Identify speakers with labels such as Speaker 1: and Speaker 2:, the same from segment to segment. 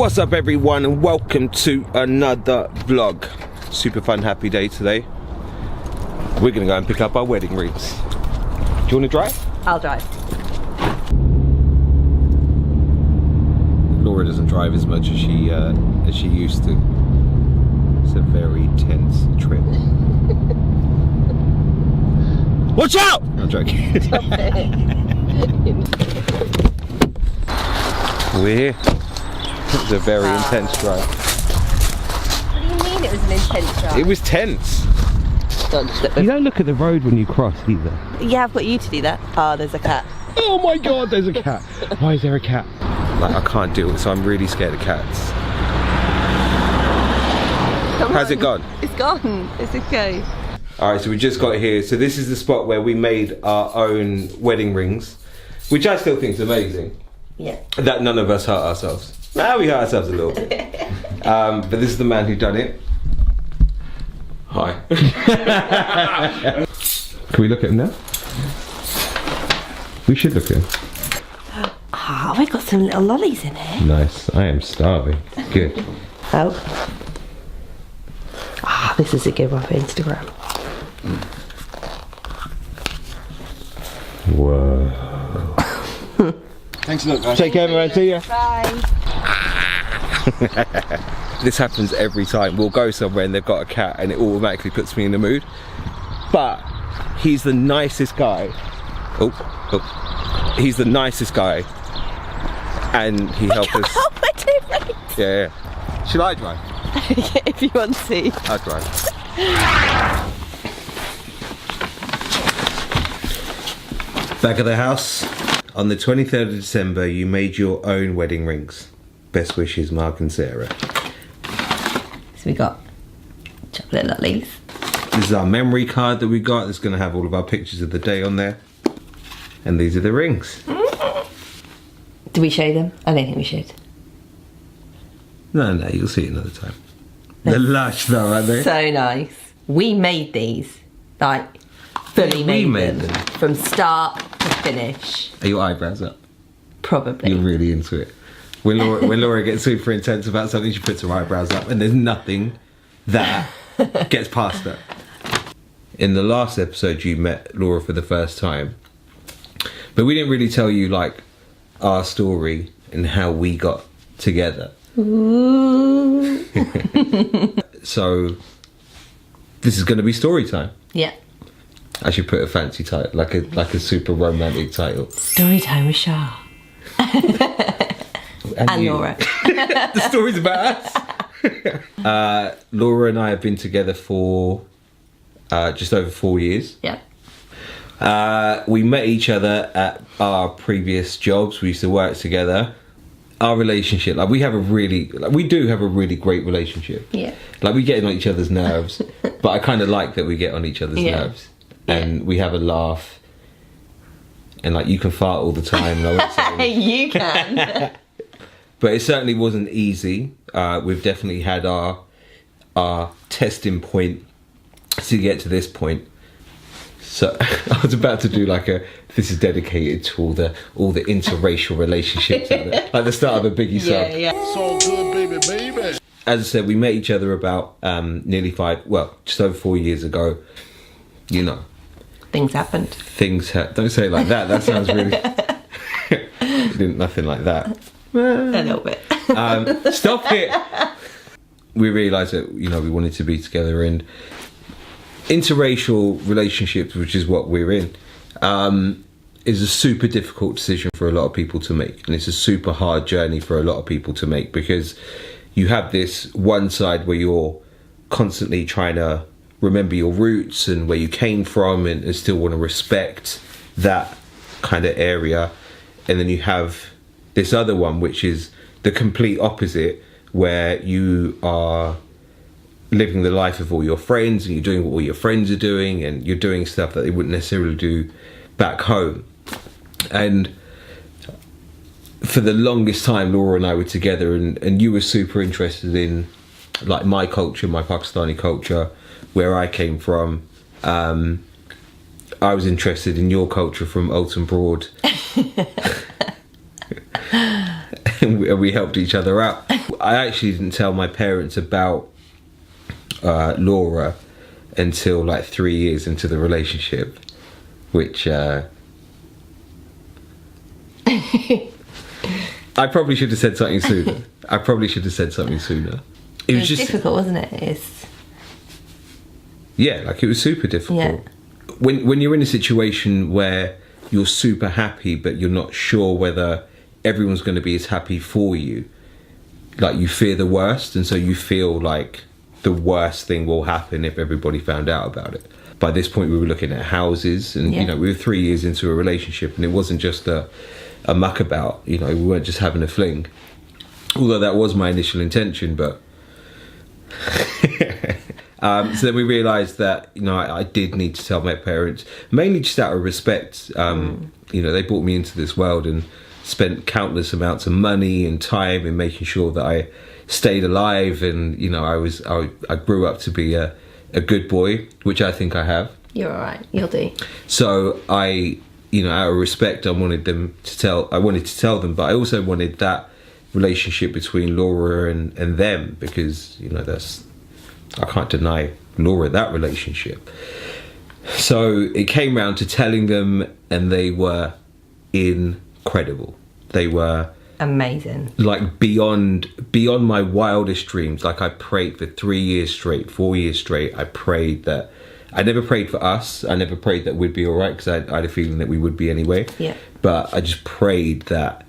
Speaker 1: What's up everyone and welcome to another vlog. Super fun, happy day today. We're gonna go and pick up our wedding rings. Do you wanna drive?
Speaker 2: I'll drive.
Speaker 1: Laura doesn't drive as much as she used to. It's a very tense trip. Watch out! I'm joking.
Speaker 2: Stop it.
Speaker 1: We're here. It was a very intense drive.
Speaker 2: What do you mean it was an intense drive?
Speaker 1: It was tense.
Speaker 2: Don't
Speaker 1: You don't look at the road when you cross either.
Speaker 2: Yeah, I've got you to do that. Oh, there's a cat.
Speaker 1: Oh my god, there's a cat. Why is there a cat? Like, I can't deal with it, so I'm really scared of cats. How's it gone?
Speaker 2: It's gone. It's okay.
Speaker 1: Alright, so we just got here. So this is the spot where we made our own wedding rings, which I still think is amazing.
Speaker 2: Yeah.
Speaker 1: That none of us hurt ourselves. Well, we hurt ourselves a little bit. But this is the man who done it. Hi. Can we look at him now? We should look at him.
Speaker 2: Ah, we've got some little lollies in here.
Speaker 1: Nice. I am starving. Good.
Speaker 2: Oh. Ah, this is a good one for Instagram.
Speaker 1: Whoa.
Speaker 3: Thanks a lot, guys.
Speaker 1: Take care, everyone. See ya.
Speaker 2: Bye.
Speaker 1: This happens every time. We'll go somewhere and they've got a cat and it automatically puts me in the mood. But he's the nicest guy. He's the nicest guy. And he helped us.
Speaker 2: Oh, we're too late.
Speaker 1: Yeah. Should I drive?
Speaker 2: Yeah, if you want to.
Speaker 1: I'll drive. Back at the house. On the 23rd of December, you made your own wedding rings. Best wishes, Mark and Sarah.
Speaker 2: So we got chocolate lollies.
Speaker 1: This is our memory card that we got. It's going to have all of our pictures of the day on there. And these are the rings.
Speaker 2: Do we show them? I don't think we should.
Speaker 1: No, you'll see it another time. They're lush though, aren't they?
Speaker 2: So nice. We made these. Like, fully made them. From start to finish.
Speaker 1: Are your eyebrows up?
Speaker 2: Probably.
Speaker 1: You're really into it. When Laura gets super intense about something, she puts her eyebrows up, and there's nothing that gets past her. In the last episode, you met Laura for the first time, but we didn't really tell you like our story and how we got together.
Speaker 2: Ooh.
Speaker 1: So this is going to be story time.
Speaker 2: Yeah.
Speaker 1: I should put a fancy title, like a super romantic title.
Speaker 2: Story time with Shah. And
Speaker 1: you.
Speaker 2: Laura.
Speaker 1: The story's about us. Laura and I have been together for just over 4 years.
Speaker 2: Yeah.
Speaker 1: We met each other at our previous jobs. We used to work together. Our relationship, we do have a really great relationship.
Speaker 2: Yeah.
Speaker 1: Like, we get on each other's nerves, but I kind of like that we get on each other's nerves. And we have a laugh. And like, you can fart all the time.
Speaker 2: You can.
Speaker 1: But it certainly wasn't easy. We've definitely had our testing point to get to this point. So I was about to do this is dedicated to all the interracial relationships out there, like the start of a Biggie song.
Speaker 2: Yeah.
Speaker 3: So good, baby.
Speaker 1: As I said, we met each other about nearly just over 4 years ago. You know,
Speaker 2: Things happened.
Speaker 1: Don't say it like that. That sounds really. Nothing like that.
Speaker 2: A little bit.
Speaker 1: Stop it. We realised that we wanted to be together, and interracial relationships, which is what we're in, is a super difficult decision for a lot of people to make, and it's a super hard journey for a lot of people to make, because you have this one side where you're constantly trying to remember your roots and where you came from, and still want to respect that kind of area, and then you have this other one which is the complete opposite, where you are living the life of all your friends and you're doing what all your friends are doing, and you're doing stuff that they wouldn't necessarily do back home. And for the longest time, Laura and I were together, and you were super interested in like my culture, my Pakistani culture, where I came from. I was interested in your culture from Alton Broad. and we helped each other out. I actually didn't tell my parents about Laura until like 3 years into the relationship, which I probably should have said something sooner. It was just
Speaker 2: difficult, wasn't it?
Speaker 1: It was super difficult.
Speaker 2: Yeah.
Speaker 1: When you're in a situation where you're super happy but you're not sure whether everyone's going to be as happy for you, like you fear the worst, and so you feel like the worst thing will happen if everybody found out about it. By this point we were looking at houses, and we were 3 years into a relationship, and it wasn't just a muckabout. We weren't just having a fling, although that was my initial intention. But so then we realised that I did need to tell my parents, mainly just out of respect. They brought me into this world and spent countless amounts of money and time in making sure that I stayed alive, and I grew up to be a good boy, which I think I have.
Speaker 2: You're all right. You'll do.
Speaker 1: So I, out of respect, I wanted to tell them, but I also wanted that relationship between Laura and them, because I can't deny Laura that relationship. So it came round to telling them, and they were incredible. They were
Speaker 2: amazing,
Speaker 1: like beyond my wildest dreams. Like I prayed for 3 years straight, 4 years straight. I prayed that I never prayed for us. I never prayed that we'd be all right, because I had a feeling that we would be anyway.
Speaker 2: Yeah.
Speaker 1: But I just prayed that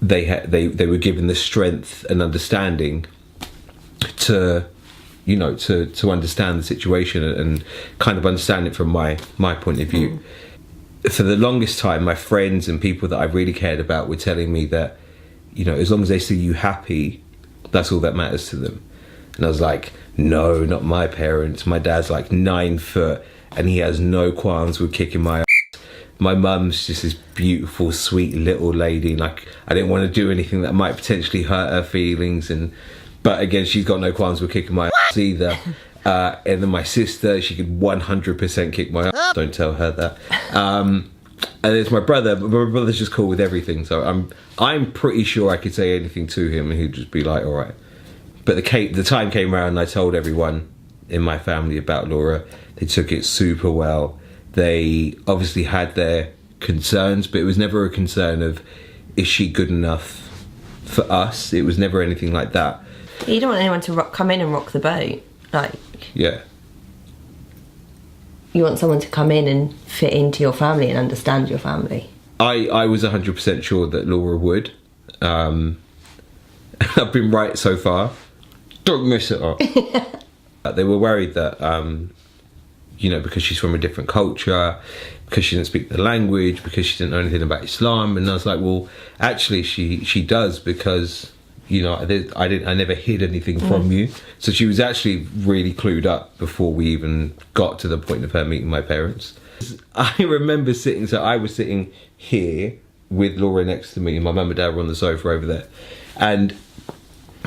Speaker 1: they were given the strength and understanding to understand the situation and kind of understand it from my point of view. For the longest time, my friends and people that I really cared about were telling me that, as long as they see you happy, that's all that matters to them. And I was like, no, not my parents. My dad's like 9 foot and he has no qualms with kicking my ass. My mum's just this beautiful, sweet little lady. Like, I didn't want to do anything that might potentially hurt her feelings. But again, she's got no qualms with kicking my ass either. And then my sister, she could 100% kick my ass. Don't tell her that. And there's my brother. But my brother's just cool with everything. So I'm pretty sure I could say anything to him and he'd just be like, all right. But the time came around and I told everyone in my family about Laura. They took it super well. They obviously had their concerns, but it was never a concern of, is she good enough for us? It was never anything like that.
Speaker 2: You don't want anyone to come in and rock the boat. Like,
Speaker 1: yeah.
Speaker 2: You want someone to come in and fit into your family and understand your family.
Speaker 1: I was 100% sure that Laura would. I've been right so far. Don't mess it up. They were worried that, because she's from a different culture, because she didn't speak the language, because she didn't know anything about Islam. And I was like, well, actually she does, because, I never hid anything from you. So she was actually really clued up before we even got to the point of her meeting my parents. I remember I was sitting here with Laura next to me, and my mum and dad were on the sofa over there. And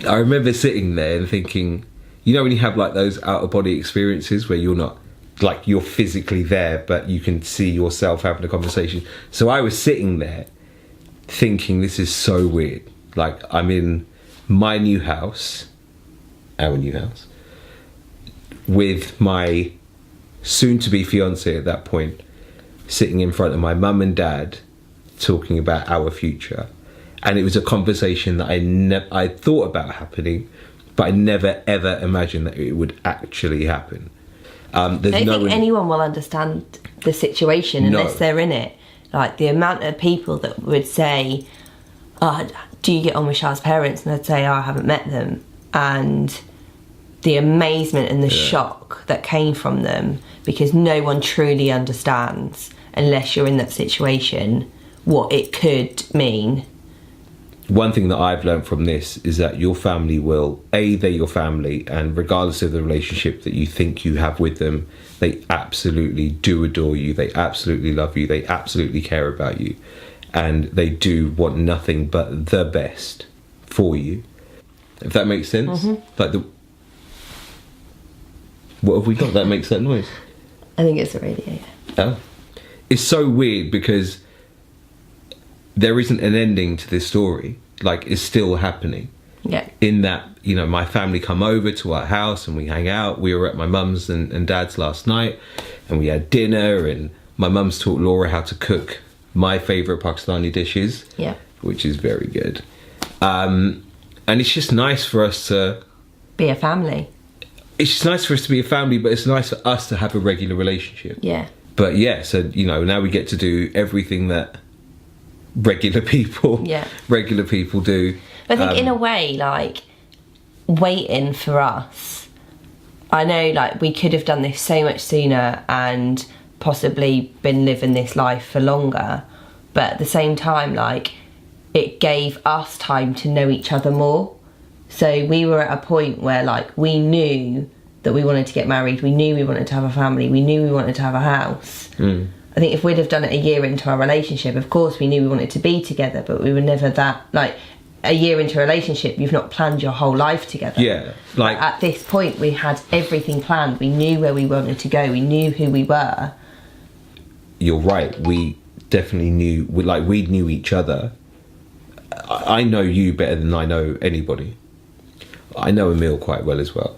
Speaker 1: I remember sitting there and thinking, when you have like those out of body experiences where you're not, like, you're physically there, but you can see yourself having a conversation. So I was sitting there thinking, this is so weird. Like, I'm in my new house, our new house, with my soon-to-be fiancé at that point, sitting in front of my mum and dad, talking about our future. And it was a conversation that I thought about happening, but I never ever imagined that it would actually happen.
Speaker 2: I don't think anyone will understand the situation unless they're in it. Like, the amount of people that would say, do you get on with Char's parents? And I'd say, I haven't met them. And the amazement and the shock that came from them, because no one truly understands, unless you're in that situation, what it could mean.
Speaker 1: One thing that I've learned from this is that your family will, they're your family, and regardless of the relationship that you think you have with them, they absolutely do adore you, they absolutely love you, they absolutely care about you, and they do want nothing but the best for you. If that makes sense? Like what have we got that makes that noise?
Speaker 2: I think it's the radio, yeah.
Speaker 1: Oh. It's so weird because there isn't an ending to this story. Like, it's still happening.
Speaker 2: Yeah.
Speaker 1: In that, you know, my family come over to our house and we hang out. We were at my mum's and dad's last night, and we had dinner, and my mum's taught Laura how to cook my favourite Pakistani dishes.
Speaker 2: Yeah.
Speaker 1: Which is very good. And it's just nice for us to...
Speaker 2: be a family.
Speaker 1: It's just nice for us to be a family, but it's nice for us to have a regular relationship.
Speaker 2: Yeah.
Speaker 1: But yeah, so, you know, now we get to do everything that regular people do.
Speaker 2: But I think in a way, like, waiting for us, I know, like, we could have done this so much sooner and possibly been living this life for longer. But at the same time, like, it gave us time to know each other more. So we were at a point where, like, we knew that we wanted to get married. We knew we wanted to have a family. We knew we wanted to have a house. I think if we'd have done it a year into our relationship, of course we knew we wanted to be together, but we were never that, like, a year into a relationship, you've not planned your whole life together.
Speaker 1: Yeah. Like,
Speaker 2: at this point, we had everything planned. We knew where we wanted to go. We knew who we were.
Speaker 1: You're right. We definitely knew, we knew each other. I know you better than I know anybody. I know Emil quite well as well.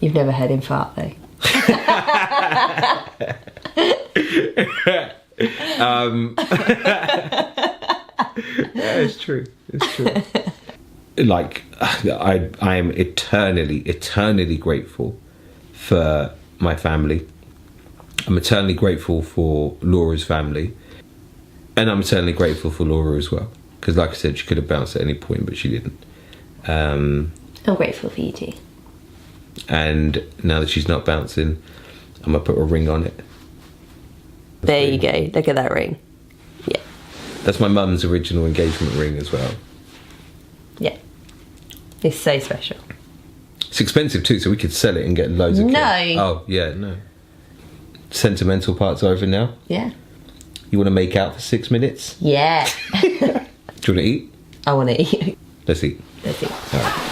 Speaker 2: You've never heard him fart, though.
Speaker 1: Yeah, it's true. It's true. Like, I am eternally grateful for my family. I'm eternally grateful for Laura's family. And I'm eternally grateful for Laura as well. Because, like I said, she could have bounced at any point, but she didn't.
Speaker 2: I'm grateful for you too.
Speaker 1: And now that she's not bouncing, I'm going to put a ring on it.
Speaker 2: There you go. Look at that ring. Yeah.
Speaker 1: That's my mum's original engagement ring as well.
Speaker 2: Yeah. It's so special.
Speaker 1: It's expensive too, so we could sell it and get loads of cash. Oh, yeah, no. Sentimental part's over now.
Speaker 2: Yeah.
Speaker 1: You want to make out for 6 minutes?
Speaker 2: Yeah.
Speaker 1: Do you want to eat?
Speaker 2: I want to eat.
Speaker 1: Let's eat.
Speaker 2: Let's eat.
Speaker 1: All right.